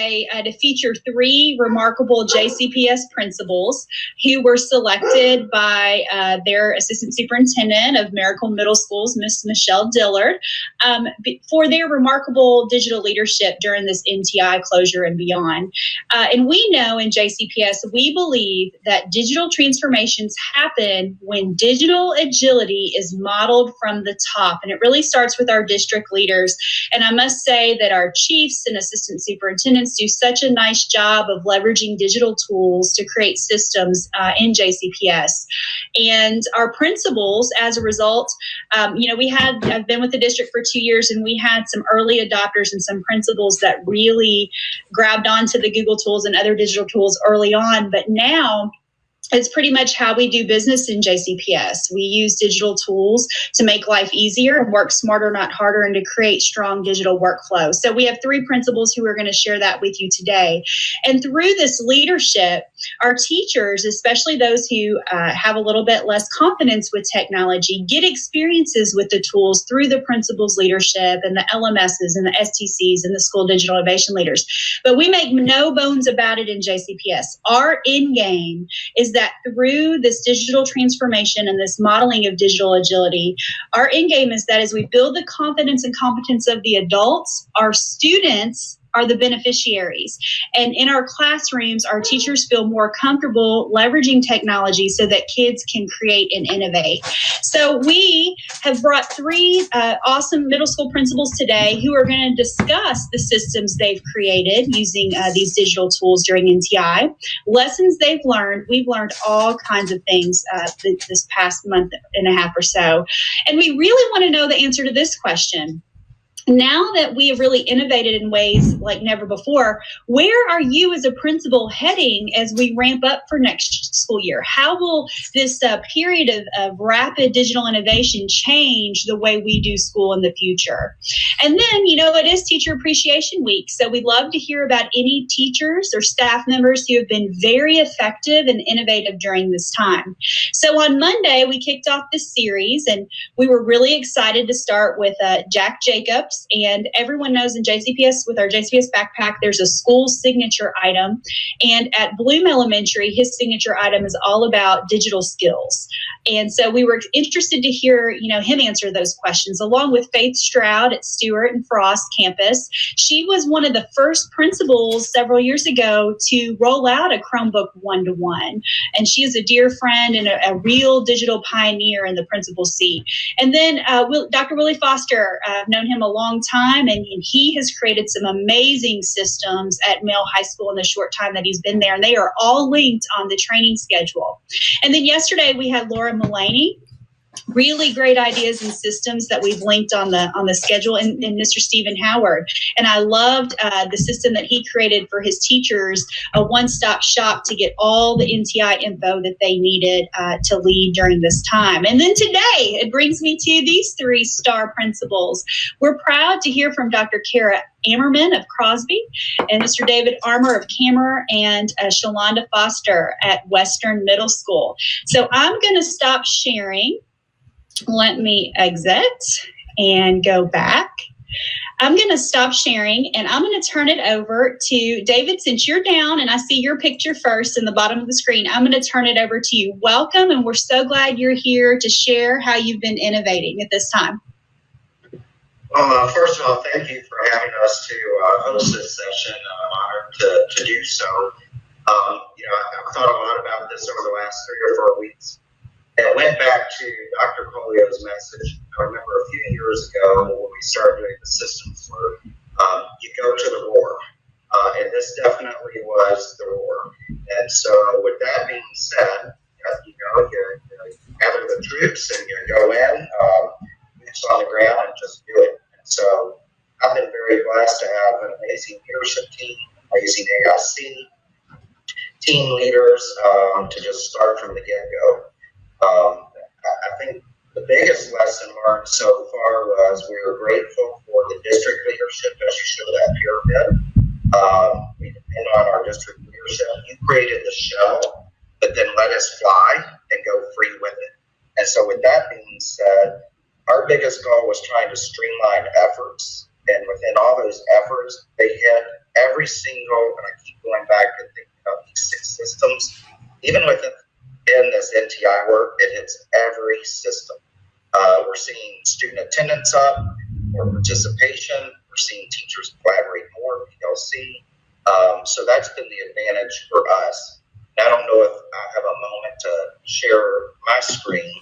to feature 3 remarkable JCPS principals who were selected by their assistant superintendent of Miracle Middle Schools, Miss Michelle Dillard, for their remarkable digital leadership during this NTI closure and beyond. And we know in JCPS, we believe that digital transformations happen when digital agility is modeled from the top. And it really starts with our district leaders. And I must say that our chiefs and assistant superintendents do such a nice job of leveraging digital tools to create systems in JCPS. And our principals, as a result, I've been with the district for 2 years, and we had some early adopters and some principals that really grabbed onto the Google tools and other digital tools early on. But now it's pretty much how we do business in JCPS. We use digital tools to make life easier and work smarter, not harder, and to create strong digital workflows. So we have 3 principals who are going to share that with you today. And through this leadership, our teachers, especially those who have a little bit less confidence with technology, get experiences with the tools through the principals' leadership and the LMSs and the STCs and the school digital innovation leaders. But we make no bones about it in JCPS. Our end game is that through this digital transformation and this modeling of digital agility, our end game is that as we build the confidence and competence of the adults, our students are the beneficiaries. And in our classrooms, our teachers feel more comfortable leveraging technology so that kids can create and innovate. So we have brought 3 awesome middle school principals today who are going to discuss the systems they've created using these digital tools during NTI, lessons they've learned. We've learned all kinds of things this past month and a half or so. And we really want to know the answer to this question. Now that we have really innovated in ways like never before, where are you as a principal heading as we ramp up for next school year? How will this period of rapid digital innovation change the way we do school in the future? And then, it is Teacher Appreciation Week, so we'd love to hear about any teachers or staff members who have been very effective and innovative during this time. So on Monday, we kicked off this series, and we were really excited to start with Jack Jacobs. And everyone knows in JCPS, with our JCPS backpack, there's a school signature item. And at Bloom Elementary, his signature item is all about digital skills. And so we were interested to hear, him answer those questions, along with Faith Stroud at Stewart and Frost campus. She was one of the first principals several years ago to roll out a Chromebook one-to-one. And she is a dear friend and a real digital pioneer in the principal seat. And then Dr. Willie Foster, I've known him a long time, and he has created some amazing systems at Mill High School in the short time that he's been there, and they are all linked on the training schedule. And then yesterday we had Laura Mullaney. Really great ideas and systems that we've linked on the schedule, and Mr. Stephen Howard. And I loved the system that he created for his teachers, a one-stop shop to get all the NTI info that they needed to lead during this time. And then today, it brings me to these 3 star principals. We're proud to hear from Dr. Kara Ammerman of Crosby, and Mr. David Armour of Kammerer, and Shalonda Foster at Western Middle School. So I'm going to stop sharing. Let me exit and go back. I'm going to stop sharing, and I'm going to turn it over to David. Since you're down and I see your picture first in the bottom of the screen, I'm going to turn it over to you. Welcome, and we're so glad you're here to share how you've been innovating at this time. Well, first of all, thank you for having us to host this session. I'm honored to do so. I've thought a lot about this over the last 3 or 4 weeks. And it went back to Dr. Polio's message. I remember a few years ago when we started doing the systems work, you go to the war. And this definitely was the war. And so with that being said, you gather the troops and you go in, boots on the ground, and just do it. And so I've been very blessed to have an amazing leadership team, amazing AIC, team leaders to just start from the get-go. I think the biggest lesson learned so far was we were grateful for the district leadership, as you showed that pyramid. We depend on our district leadership. You created the shell, but then let us fly and go free with it. And so with that being said, our biggest goal was trying to streamline efforts. And within all those efforts, they hit every single, and I keep going back and thinking about these 6 systems, even within this NTI work, it hits every system. We're seeing student attendance up, more participation. We're seeing teachers collaborate more, PLC. So that's been the advantage for us. And I don't know if I have a moment to share my screen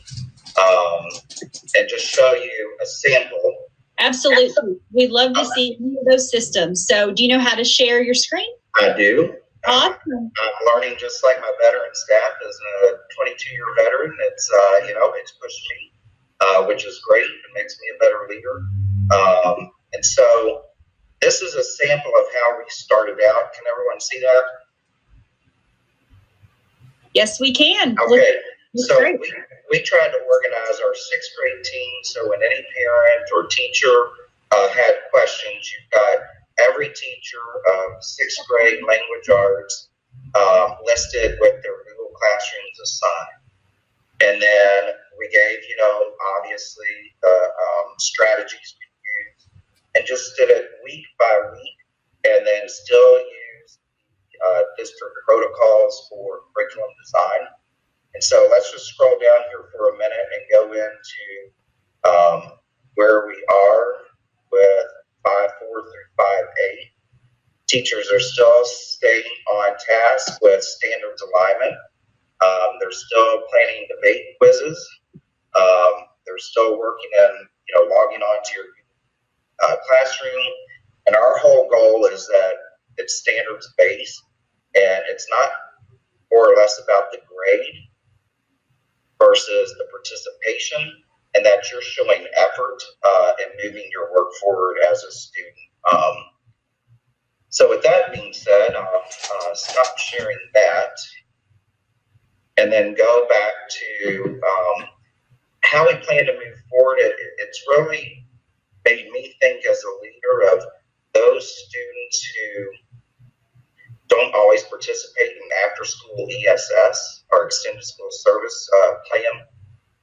and just show you a sample. Absolutely. We'd love to see any of those systems. So do you know how to share your screen? I do. Awesome. I'm learning just like my veteran staff as a 22-year veteran. It's, it's pushed me, which is great. It makes me a better leader. And so this is a sample of how we started out. Can everyone see that? Yes, we can. Okay. So we tried to organize our 6th grade team. So when any parent or teacher had questions, you've got every teacher of 6th grade language arts listed with their Google Classrooms assigned. And then we gave, obviously the strategies we used and just did it week by week and then still used district protocols for curriculum design. And so let's just scroll down here for a minute and go into where we are with 5.4 through 5.8. Teachers are still staying on task with standards alignment. They're still planning debate quizzes. They're still working on, logging onto your classroom. And our whole goal is that it's standards based and it's not more or less about the grade versus the participation, and that you're showing effort in moving your work forward as a student. So with that being said, I'll stop sharing that and then go back to how we plan to move forward. It's really made me think as a leader of those students who don't always participate in after-school ESS or extended school service plan.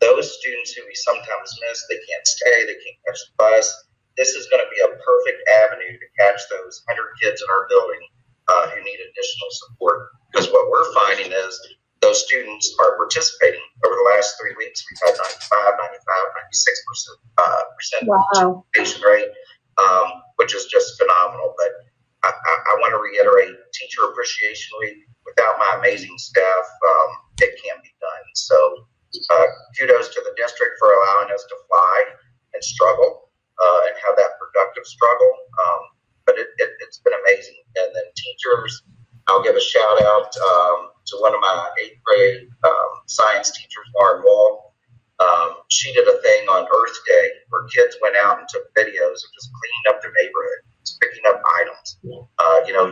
Those students who we sometimes miss, they can't stay, they can't catch the bus. This is going to be a perfect avenue to catch those 100 kids in our building who need additional support. Because what we're finding is those students are participating. Over the last 3 weeks, we've had 95, 96% participation rate, which is just phenomenal. But I want to reiterate, Teacher Appreciation Week, without my amazing staff, it can't be done. So kudos to the district for allowing us to fly and struggle and have that productive struggle. But it's been amazing. And then teachers, I'll give a shout out to one of my 8th grade science teachers, Lauren Wall. She did a thing on Earth Day where kids went out and took videos of just cleaning up their neighborhood, just picking up items,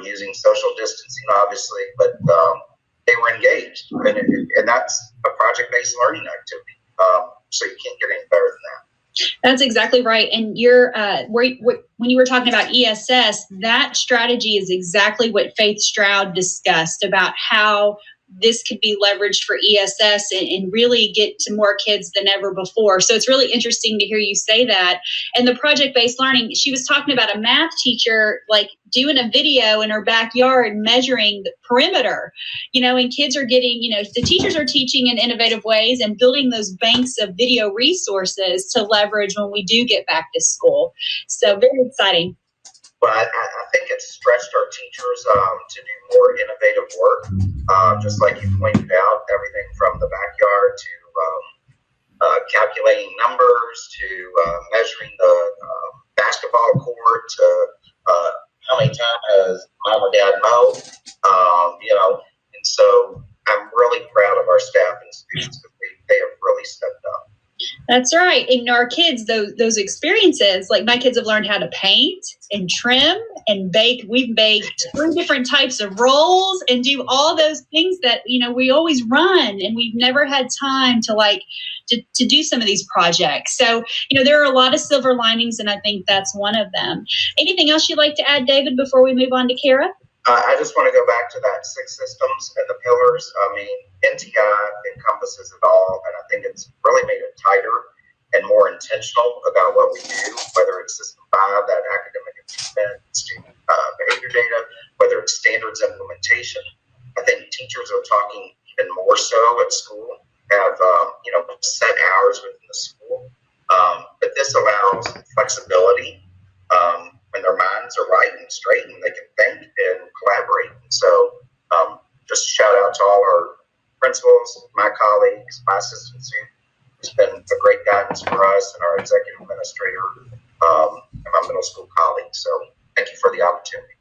using social distancing, obviously, but they were engaged. And that's a project-based learning activity. So you can't get any better than that. That's exactly right. And you're when you were talking about ESS, that strategy is exactly what Faith Stroud discussed about how this could be leveraged for ESS and really get to more kids than ever before. So it's really interesting to hear you say that. And the project-based learning, she was talking about a math teacher, like doing a video in her backyard measuring the perimeter, and kids are getting, the teachers are teaching in innovative ways and building those banks of video resources to leverage when we do get back to school. So very exciting. But I think it's stretched our teachers to do more innovative work, just like you pointed out, everything from the backyard to calculating numbers to measuring the basketball court to how many times has mom or dad mowed, and so I'm really proud of our staff and students because they have really stepped up. That's right. And our kids, those experiences, like my kids have learned how to paint and trim and bake. We've baked 3 different types of rolls and do all those things that, we always run and we've never had time to do some of these projects. So, there are a lot of silver linings and I think that's one of them. Anything else you'd like to add, David, before we move on to Kara? I just want to go back to that 6 systems and the pillars. I mean, NTI encompasses it all, and I think it's really made it tighter and more intentional about what we do, whether it's System 5, that academic achievement, student behavior data, whether it's standards implementation. I think teachers are talking even more so at school, have set hours within the school. But this allows flexibility when their minds are right and straight and they can think and collaborate. So just shout out to all our principals, my colleagues, my assistants who's been a great guidance for us, and our executive administrator and my middle school colleagues. So thank you for the opportunity.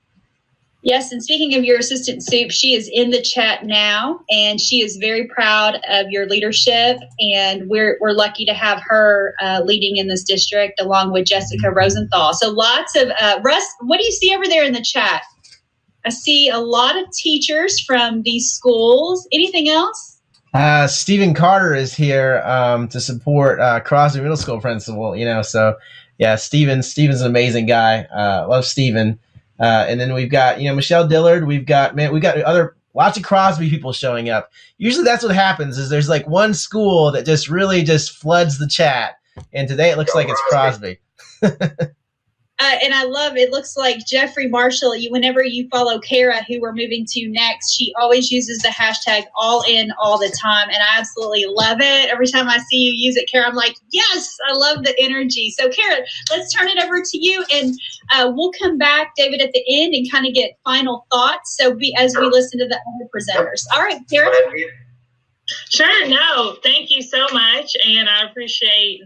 Yes, and speaking of your assistant Soup, she is in the chat now, and she is very proud of your leadership, and we're lucky to have her leading in this district along with Jessica Rosenthal. So lots of, Russ, what do you see over there in the chat? I see a lot of teachers from these schools. Anything else? Stephen Carter is here to support Crosby Middle School principal, so yeah, Stephen's an amazing guy. Love Stephen. And then we've got, Michelle Dillard. We've got lots of Crosby people showing up. Usually that's what happens is there's like one school that just really just floods the chat. And today it looks like it's Crosby. And I love, it looks like Jeffrey Marshall, whenever you follow Kara, who we're moving to next, she always uses the hashtag all in all the time. And I absolutely love it. Every time I see you use it, Kara, I'm like, yes, I love the energy. So Kara, let's turn it over to you. And we'll come back, David, at the end and kind of get final thoughts. So as we listen to the other presenters. All right, Kara. Sure. No, thank you so much. And I appreciate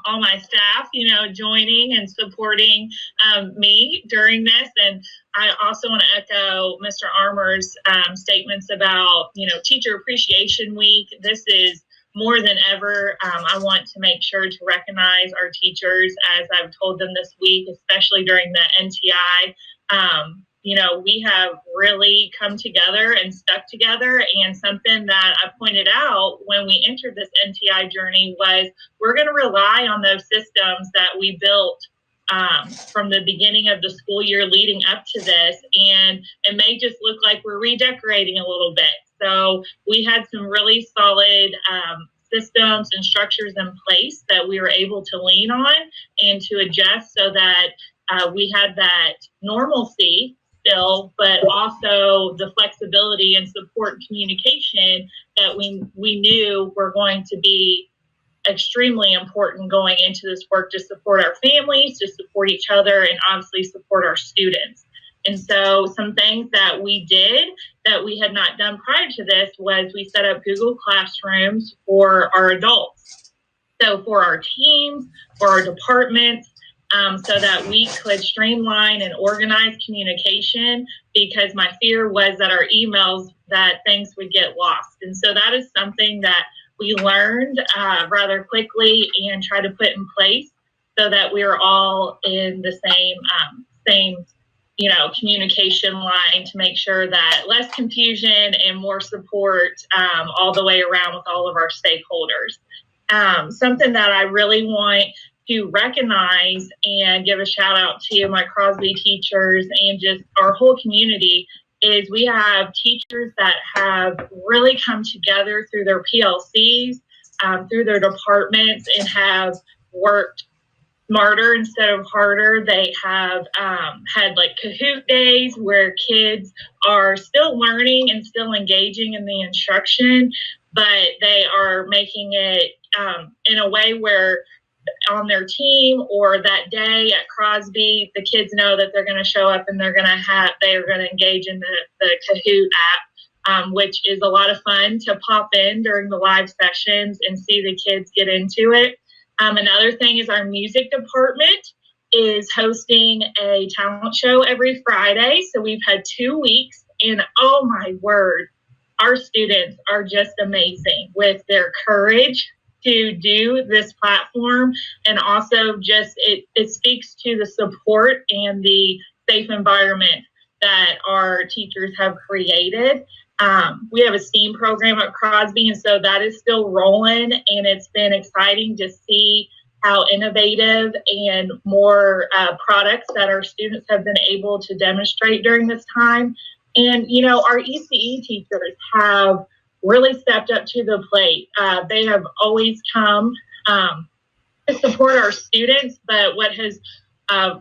all my staff, joining and supporting me during this. And I also want to echo Mr. Armour's statements about, Teacher Appreciation Week. This is more than ever. I want to make sure to recognize our teachers, as I've told them this week, especially during the NTI. We have really come together and stuck together. And something that I pointed out when we entered this NTI journey was we're going to rely on those systems that we built from the beginning of the school year leading up to this. And it may just look like we're redecorating a little bit. So we had some really solid systems and structures in place that we were able to lean on and to adjust so that we had that normalcy still, but also the flexibility and support and communication that we knew were going to be extremely important going into this work to support our families, to support each other, and obviously support our students. And so some things that we did that we had not done prior to this was we set up Google Classrooms for our adults. So for our teams, for our departments, so that we could streamline and organize communication, because my fear was that our emails, that things would get lost. And so that is something that we learned rather quickly and tried to put in place so that we were all in the same communication line to make sure that less confusion and more support all the way around with all of our stakeholders. Something that I really want to recognize and give a shout out to my Crosby teachers and just our whole community is we have teachers that have really come together through their PLCs, through their departments, and have worked smarter instead of harder. They have had like Kahoot days where kids are still learning and still engaging in the instruction, but they are making it in a way where on their team or that day at Crosby, the kids know that they're going to show up and they are going to engage in the Kahoot app, which is a lot of fun to pop in during the live sessions and see the kids get into it. Another thing is our music department is hosting a talent show every Friday. So we've had 2 weeks, and oh my word, our students are just amazing with their courage to do this platform, and also just it speaks to the support and the safe environment that our teachers have created. We have a STEAM program at Crosby, and so that is still rolling, and it's been exciting to see how innovative and more products that our students have been able to demonstrate during this time. And, our ECE teachers have really stepped up to the plate. They have always come to support our students, but what has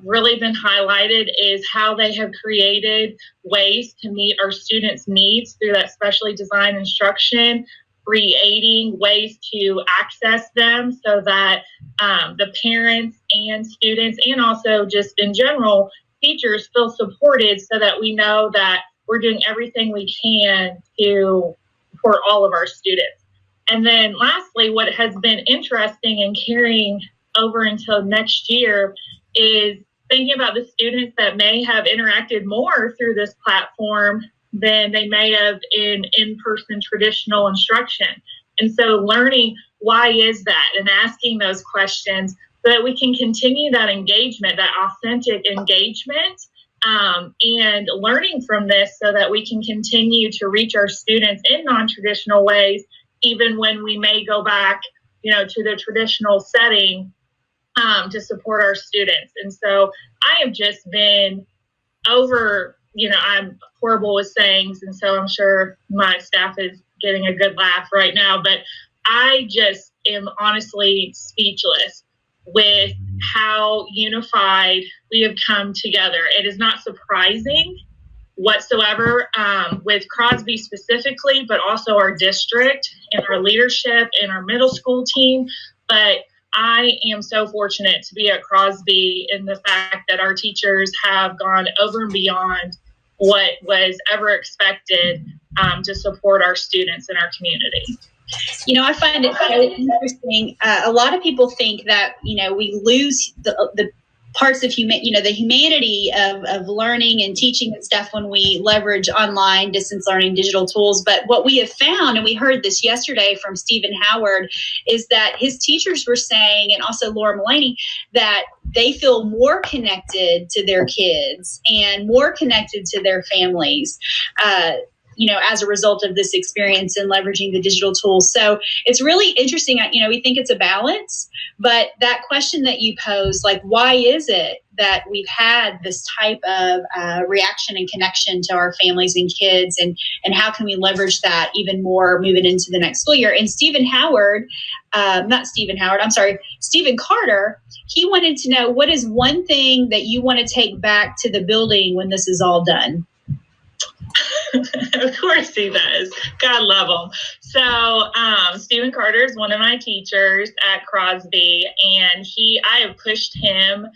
really been highlighted is how they have created ways to meet our students' needs through that specially designed instruction, creating ways to access them so that the parents and students, and also just in general, teachers feel supported, so that we know that we're doing everything we can to support all of our students. And then lastly, what has been interesting and carrying over until next year is thinking about the students that may have interacted more through this platform than they may have in in-person traditional instruction. And so learning why is that, and asking those questions so that we can continue that engagement, that authentic engagement, and learning from this so that we can continue to reach our students in non-traditional ways, even when we may go back, to the traditional setting to support our students. And so I have just been over, I'm horrible with sayings, and so I'm sure my staff is getting a good laugh right now, but I just am honestly speechless with how unified we have come together. It is not surprising whatsoever with Crosby specifically, but also our district and our leadership and our middle school team. But I am so fortunate to be at Crosby in the fact that our teachers have gone over and beyond what was ever expected to support our students in our community. I find it so interesting. A lot of people think that, we lose the parts of the humanity of learning and teaching and stuff when we leverage online distance learning digital tools. But what we have found, and we heard this yesterday from Stephen Howard, is that his teachers were saying, and also Laura Mullaney, that they feel more connected to their kids and more connected to their families, as a result of this experience and leveraging the digital tools. So it's really interesting. We think it's a balance, but that question that you pose, like, why is it that we've had this type of reaction and connection to our families and kids, and how can we leverage that even more moving into the next school year? And Stephen Carter, he wanted to know, what is one thing that you want to take back to the building when this is all done? Of course he does. God love him. So Stephen Carter is one of my teachers at Crosby, and I have pushed him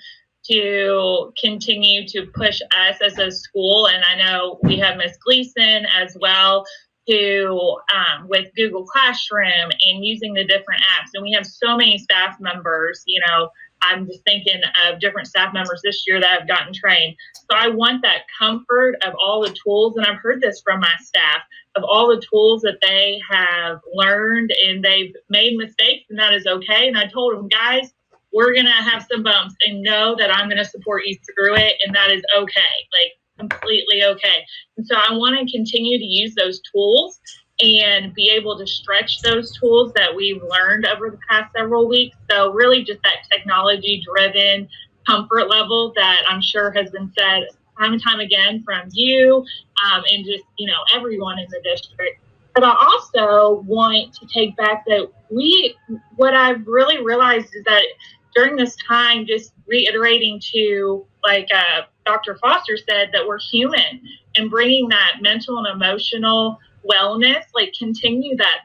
to continue to push us as a school. And I know we have Miss Gleason as well, who with Google Classroom and using the different apps. And we have so many staff members, I'm just thinking of different staff members this year that have gotten trained. So I want that comfort of all the tools, and I've heard this from my staff, of all the tools that they have learned, and they've made mistakes, and that is okay. And I told them, guys, we're going to have some bumps, and know that I'm going to support you through it, and that is okay, like completely okay. And so I want to continue to use those tools and be able to stretch those tools that we've learned over the past several weeks. So really just that technology-driven comfort level that I'm sure has been said time and time again from you and just, everyone in the district. But I also want to take back that what I've really realized is that during this time, just reiterating to, like Dr. Foster said, that we're human, and bringing that mental and emotional wellness, like continue that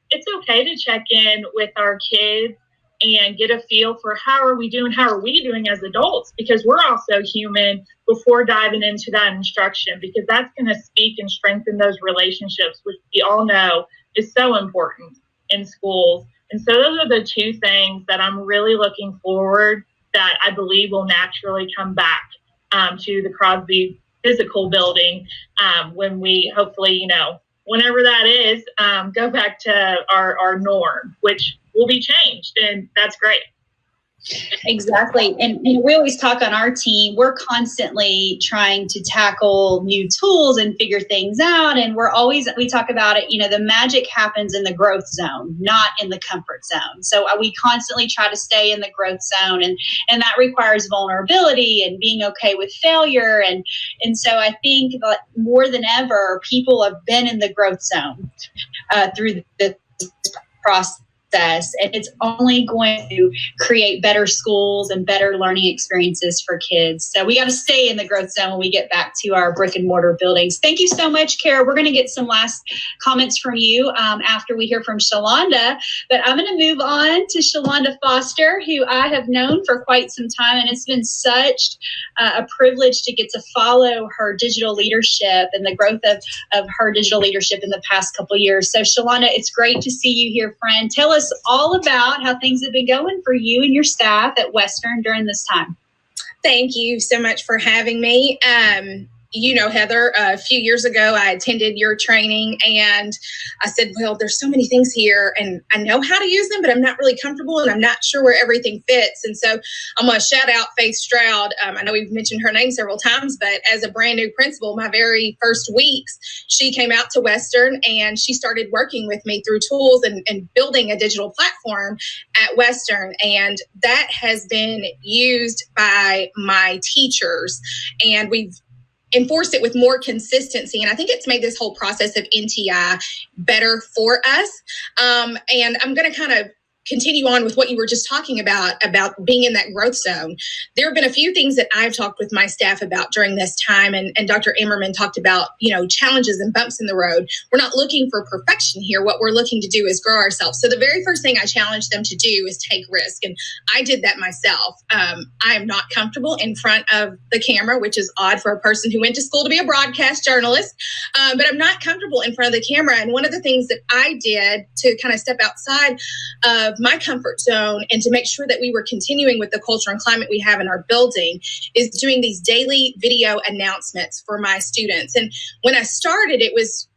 it's okay to check in with our kids and get a feel for how are we doing as adults, because we're also human, before diving into that instruction, because that's going to speak and strengthen those relationships, which we all know is so important in schools. And so those are the two things that I'm really looking forward, that I believe will naturally come back to the Crosby physical building when we hopefully, whenever that is, go back to our norm, which will be changed. And that's great. Exactly. And we always talk on our team, we're constantly trying to tackle new tools and figure things out. And we talk about it, the magic happens in the growth zone, not in the comfort zone. So we constantly try to stay in the growth zone, and that requires vulnerability and being okay with failure. And so I think that more than ever, people have been in the growth zone through this process. and it's only going to create better schools and better learning experiences for kids. So we got to stay in the growth zone when we get back to our brick and mortar buildings. Thank you so much, Kara. We're going to get some last comments from you after we hear from Shalonda, but I'm going to move on to Shalonda Foster, who I have known for quite some time, and it's been such a privilege to get to follow her digital leadership and the growth of her digital leadership in the past couple of years. So Shalonda, it's great to see you here, friend. Tell us all about how things have been going for you and your staff at Western during this time. Thank you so much for having me. Heather, a few years ago, I attended your training and I said, well, there's so many things here and I know how to use them, but I'm not really comfortable and I'm not sure where everything fits. And so I'm going to shout out Faith Stroud. I know we've mentioned her name several times, but as a brand new principal, my very first weeks, she came out to Western and she started working with me through tools and building a digital platform at Western. And that has been used by my teachers, and we've enforced it with more consistency. And I think it's made this whole process of NTI better for us. And I'm going to kind of continue on with what you were just talking about being in that growth zone. There have been a few things that I've talked with my staff about during this time. And Dr. Ammerman talked about, challenges and bumps in the road. We're not looking for perfection here. What we're looking to do is grow ourselves. So the very first thing I challenged them to do is take risk. And I did that myself. I am not comfortable in front of the camera, which is odd for a person who went to school to be a broadcast journalist. But I'm not comfortable in front of the camera. And one of the things that I did to kind of step outside of my comfort zone and to make sure that we were continuing with the culture and climate we have in our building is doing these daily video announcements for my students. And when I started, it was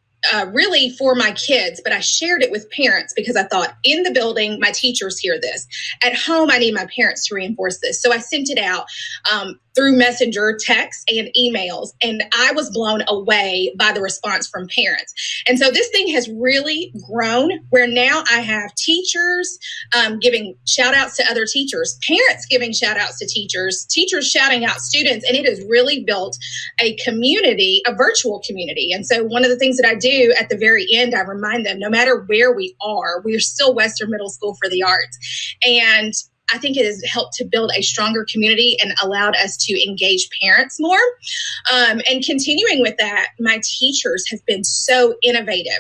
really for my kids, but I shared it with parents because I thought in the building, my teachers hear this. At home, I need my parents to reinforce this. So I sent it out through Messenger, text, and emails, and I was blown away by the response from parents. And so this thing has really grown where now I have teachers giving shout outs to other teachers, parents giving shout outs to teachers, teachers shouting out students, and it has really built a community, a virtual community. And so one of the things that I do at the very end, I remind them, no matter where we are still Western Middle School for the Arts. And I think it has helped to build a stronger community and allowed us to engage parents more. And continuing with that, my teachers have been so innovative.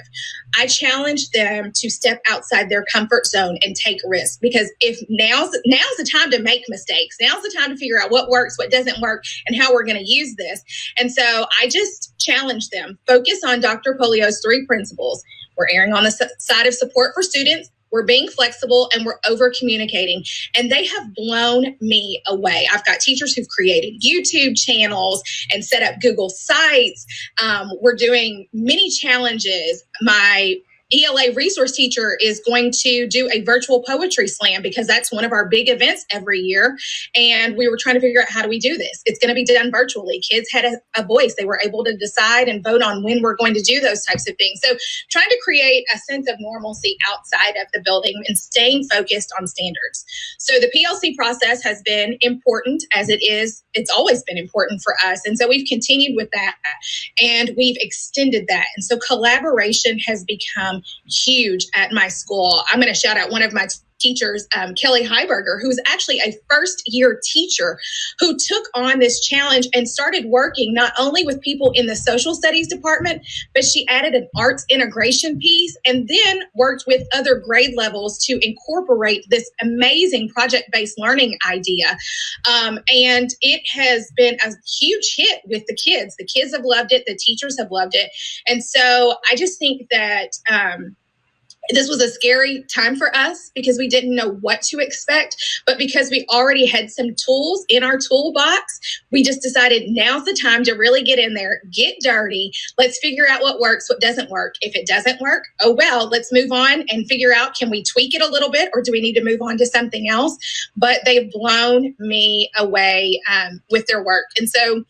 I challenge them to step outside their comfort zone and take risks, because if now's the time to make mistakes. Now's the time to figure out what works, what doesn't work, and how we're going to use this. And so I just challenge them, focus on Dr. Polio's 3 principles. We're erring on the side of support for students. We're being flexible and we're over communicating, and they have blown me away. I've got teachers who've created YouTube channels and set up Google Sites. We're doing mini challenges. My ELA resource teacher is going to do a virtual poetry slam because that's one of our big events every year. And we were trying to figure out, how do we do this? It's going to be done virtually. Kids had a voice. They were able to decide and vote on when we're going to do those types of things. So trying to create a sense of normalcy outside of the building and staying focused on standards. So the PLC process has been important, as it is. It's always been important for us. And so we've continued with that and we've extended that. And so collaboration has become huge at my school. I'm going to shout out one of my teachers, Kelly Heiberger, who's actually a first-year teacher who took on this challenge and started working not only with people in the social studies department, but she added an arts integration piece and then worked with other grade levels to incorporate this amazing project-based learning idea. And it has been a huge hit with the kids. The kids have loved it. The teachers have loved it. And so I just think that this was a scary time for us because we didn't know what to expect, but because we already had some tools in our toolbox, we just decided now's the time to really get in there, get dirty. Let's figure out what works, what doesn't work. If it doesn't work, oh well, let's move on and figure out, can we tweak it a little bit or do we need to move on to something else? But they've blown me away with their work. And so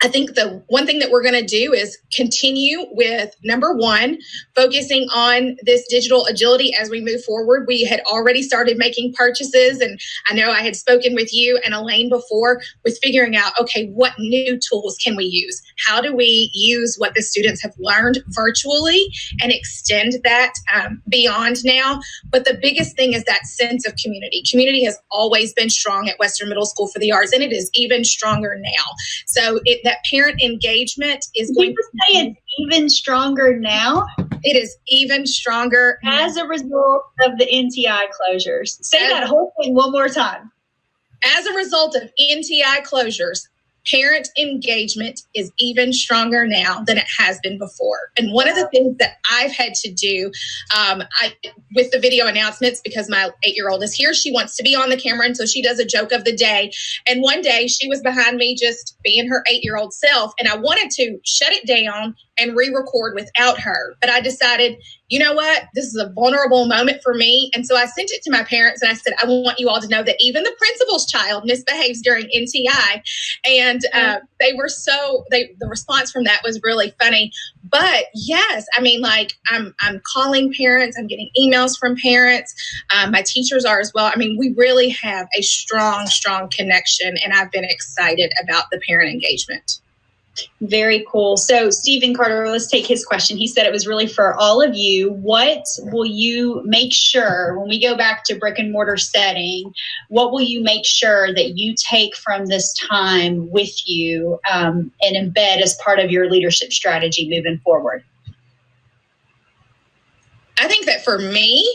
I think the one thing that we're going to do is continue with number one, focusing on this digital agility as we move forward. We had already started making purchases, and I know I had spoken with you and Elaine before with figuring out, okay, what new tools can we use? How do we use what the students have learned virtually and extend that beyond now? But the biggest thing is that sense of community. Community has always been strong at Western Middle School for the Arts, and it is even stronger now. So that parent engagement is going to say it's even stronger now. It is even stronger as a result of the NTI closures. Say that whole thing one more time. As a result of NTI closures, parent engagement is even stronger now than it has been before. And one of the things that I've had to do with the video announcements, because my 8-year-old is here, she wants to be on the camera, and so she does a joke of the day. And one day she was behind me just being her 8-year-old self, and I wanted to shut it down and re-record without her. But I decided, you know what? This is a vulnerable moment for me. And so I sent it to my parents and I said, I want you all to know that even the principal's child misbehaves during NTI. And they were the response from that was really funny. But yes, I mean, like I'm calling parents, I'm getting emails from parents. My teachers are as well. I mean, we really have a strong connection, and I've been excited about the parent engagement. Very cool. So Stephen Carter, let's take his question. He said it was really for all of you. What will you make sure when we go back to brick and mortar setting, what will you make sure that you take from this time with you and embed as part of your leadership strategy moving forward? I think that for me,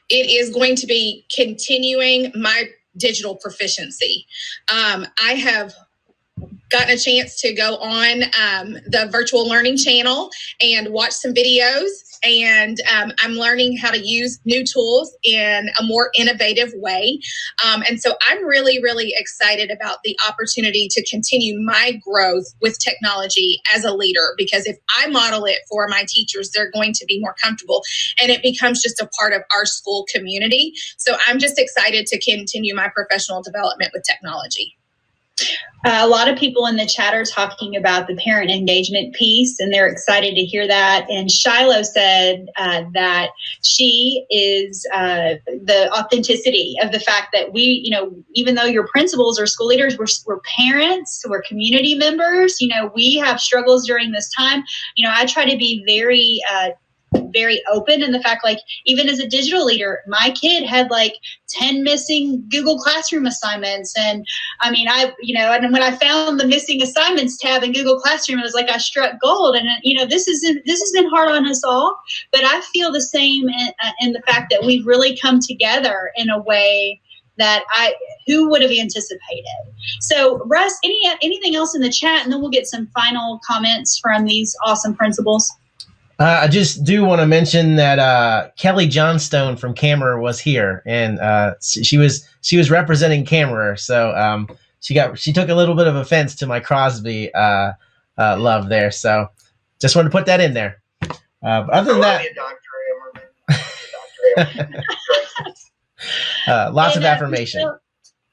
it is going to be continuing my digital proficiency. I have gotten a chance to go on the virtual learning channel and watch some videos, and I'm learning how to use new tools in a more innovative way. And so I'm really excited about the opportunity to continue my growth with technology as a leader, because if I model it for my teachers, they're going to be more comfortable, and it becomes just a part of our school community. So I'm just excited to continue my professional development with technology. A lot of people in the chat are talking about the parent engagement piece, and they're excited to hear that. And Shiloh said that she is the authenticity of the fact that we, even though you're principals or school leaders, we're parents, we're community members. We have struggles during this time. I try to be very open in the fact, like, even as a digital leader, my kid had like 10 missing Google Classroom assignments. And I mean, and when I found the missing assignments tab in Google Classroom, it was like I struck gold. And, this has been hard on us all, but I feel the same in the fact that we've really come together in a way that who would have anticipated. So Russ, anything else in the chat? And then we'll get some final comments from these awesome principals. I just do want to mention that Kelly Johnstone from Kammerer was here, and she was representing Kammerer, so she took a little bit of offense to my Crosby love there. So just wanted to put that in there. But other than that, Dr. Ammerman. lots of affirmation.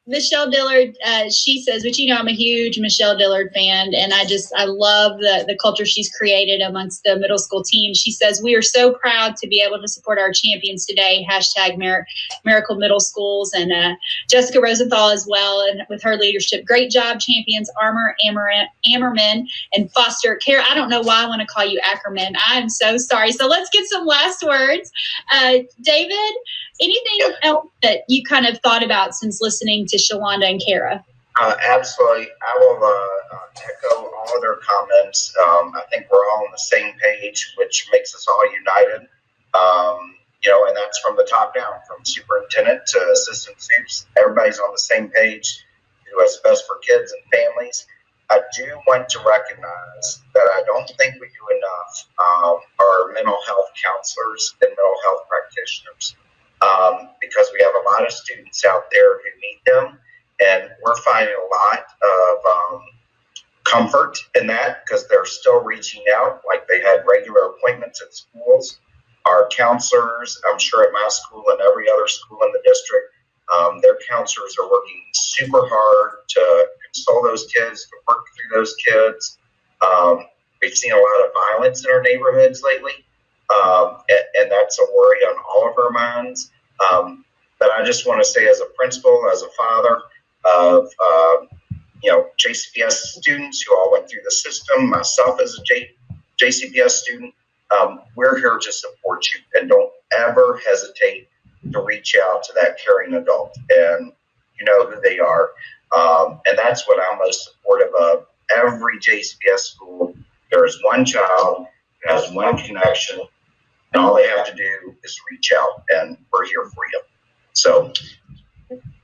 Michelle Dillard, she says, but I'm a huge Michelle Dillard fan, and I love the culture she's created amongst the middle school team. She says, we are so proud to be able to support our champions today, #Miracle Middle Schools, and Jessica Rosenthal as well, and with her leadership. Great job, champions, Armour, Ammerman, and Foster. Kara, I don't know why I want to call you Ackerman. I'm so sorry. So let's get some last words. David, anything else that you kind of thought about since listening to Shalonda and Kara? Absolutely. I will echo all of their comments. I think we're all on the same page, which makes us all united. And that's from the top down, from superintendent to assistant soups. Everybody's on the same page, do what's best for kids and families. I do want to recognize that I don't think we do enough are mental health counselors and mental health practitioners. Because we have a lot of students out there who need them, and we're finding a lot of comfort in that because they're still reaching out like they had regular appointments at schools. Our counselors, I'm sure at my school and every other school in the district, Their counselors are working super hard to console those kids, to work through those kids. We've seen a lot of violence in our neighborhoods lately, and that's a worry on all of our minds. But I just want to say, as a principal, as a father of JCPS students who all went through the system, myself as a JCPS student, we're here to support you, and don't ever hesitate to reach out to that caring adult, and you know who they are. And that's what I'm most supportive of. Every JCPS school, there is one child who has one connection, and all they have to do is reach out, and we're here for you. So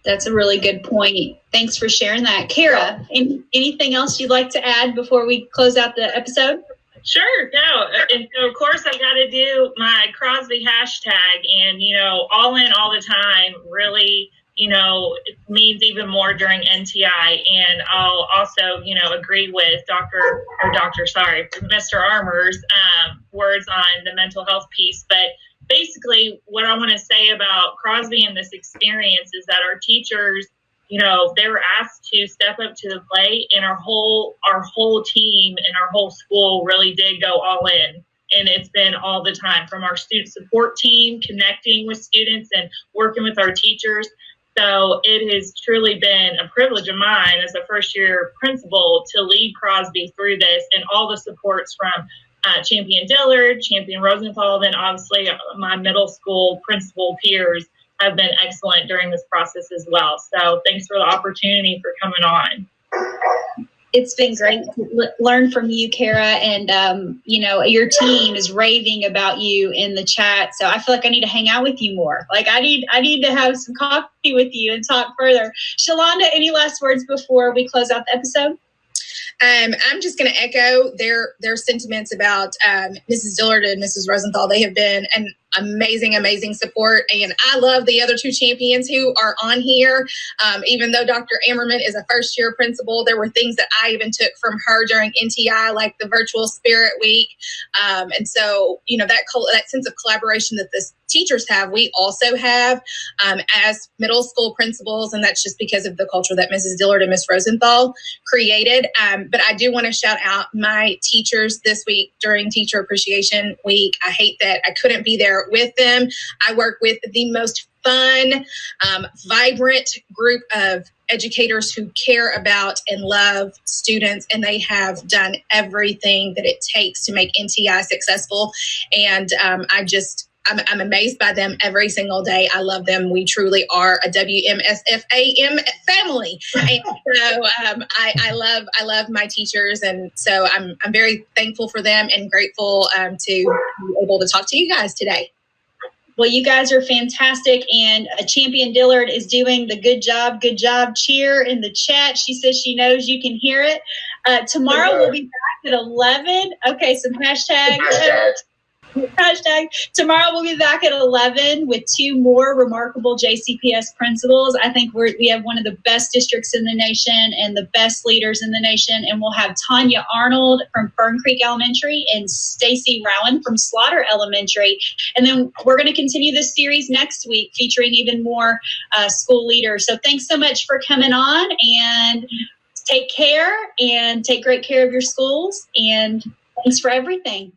that's a really good point. Thanks for sharing that. Kara, anything else you'd like to add before we close out the episode? Sure, no. And so, of course, I've got to do my Crosby hashtag, and, all in all the time really, it means even more during NTI. And I'll also, agree with Mr. Armour's words on the mental health piece. But basically, what I want to say about Crosby and this experience is that our teachers, they were asked to step up to the plate, and our whole team and our whole school really did go all in. And it's been all the time, from our student support team, connecting with students and working with our teachers. So it has truly been a privilege of mine as a first-year principal to lead Crosby through this, and all the supports from Champion Dillard, Champion Rosenthal, and obviously my middle school principal peers have been excellent during this process as well. So thanks for the opportunity for coming on. It's been great to learn from you, Kara, and your team is raving about you in the chat. So I feel like I need to hang out with you more. Like I need to have some coffee with you and talk further. Shalonda, any last words before we close out the episode? I'm just going to echo their sentiments about Mrs. Dillard and Mrs. Rosenthal. They have been an amazing support, and I love the other two champions who are on here. Even though Dr. Ammerman is a first-year principal, there were things that I even took from her during NTI, like the virtual Spirit Week, and so that sense of collaboration that the teachers have, we also have as middle school principals, and that's just because of the culture that Mrs. Dillard and Miss Rosenthal created. But I do want to shout out my teachers this week during Teacher Appreciation Week. I hate that I couldn't be there with them. I work with the most fun, vibrant group of educators who care about and love students, and they have done everything that it takes to make NTI successful. And I'm amazed by them every single day. I love them. We truly are a WMSFAM family. And so I love my teachers. And so I'm very thankful for them and grateful to be able to talk to you guys today. Well, you guys are fantastic, and Champion Dillard is doing the good job cheer in the chat. She says she knows you can hear it. Tomorrow we'll be back at 11. Okay, some hashtags. Tomorrow we'll be back at 11 with two more remarkable JCPS principals. I think we have one of the best districts in the nation and the best leaders in the nation. And we'll have Tanya Arnold from Fern Creek Elementary and Stacy Rowan from Slaughter Elementary. And then we're going to continue this series next week featuring even more school leaders. So thanks so much for coming on, and take care and take great care of your schools. And thanks for everything.